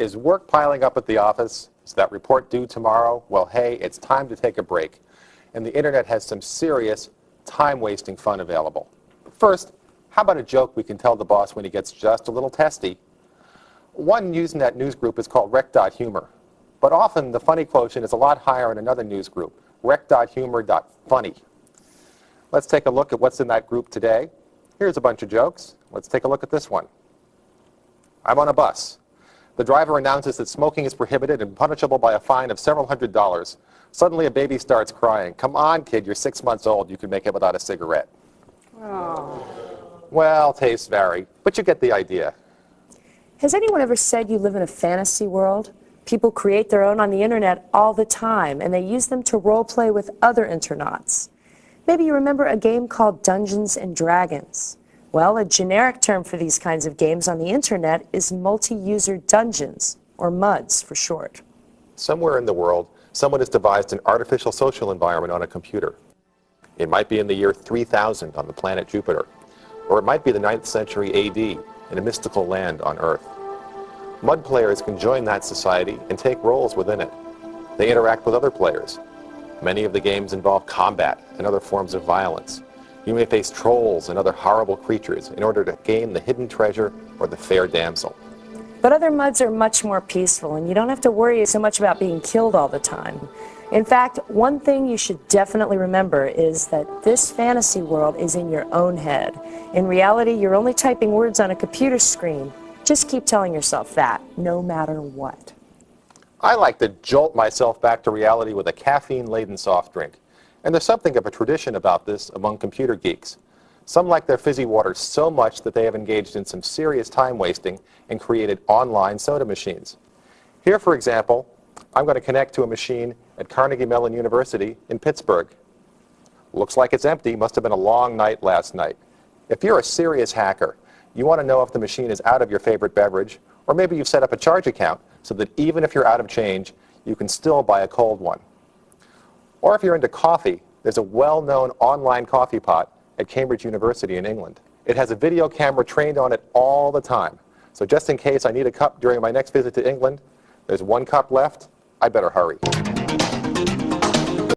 Is work piling up at the office? Is that report due tomorrow? Well, hey, it's time to take a break. And the internet has some serious time-wasting fun available. First, how about a joke we can tell the boss when he gets just a little testy? One Usenet news group is called rec.humor. But often the funny quotient is a lot higher in another news group, rec.humor.funny. Let's take a look at what's in that group today. Here's a bunch of jokes. Let's take a look at this one. I'm on a bus. The driver announces that smoking is prohibited and punishable by a fine of several $100s. Suddenly a baby starts crying. Come on, kid, you're 6 months old. You can make it without a cigarette. Oh. Well, tastes vary, but you get the idea. Has anyone ever said you live in a fantasy world? People create their own on the internet all the time, and they use them to role play with other internauts. Maybe you remember a game called Dungeons and Dragons. Well, a generic term for these kinds of games on the internet is multi-user dungeons, or MUDs for short. Somewhere in the world, someone has devised an artificial social environment on a computer. It might be in the year 3000 on the planet Jupiter, or it might be the 9th century AD in a mystical land on Earth. MUD players can join that society and take roles within it. They interact with other players. Many of the games involve combat and other forms of violence. You may face trolls and other horrible creatures in order to gain the hidden treasure or the fair damsel. But other MUDs are much more peaceful, and you don't have to worry so much about being killed all the time. In fact, one thing you should definitely remember is that this fantasy world is in your own head. In reality, you're only typing words on a computer screen. Just keep telling yourself that, no matter what. I like to jolt myself back to reality with a caffeine-laden soft drink. And there's something of a tradition about this among computer geeks. Some like their fizzy water so much that they have engaged in some serious time wasting and created online soda machines. Here, for example, I'm going to connect to a machine at Carnegie Mellon University in Pittsburgh. Looks like it's empty. Must have been a long night last night. If you're a serious hacker, you want to know if the machine is out of your favorite beverage, or maybe you've set up a charge account so that even if you're out of change, you can still buy a cold one. Or if you're into coffee, there's a well-known online coffee pot at Cambridge University in England. It has a video camera trained on it all the time. So just in case I need a cup during my next visit to England, there's one cup left. I better hurry.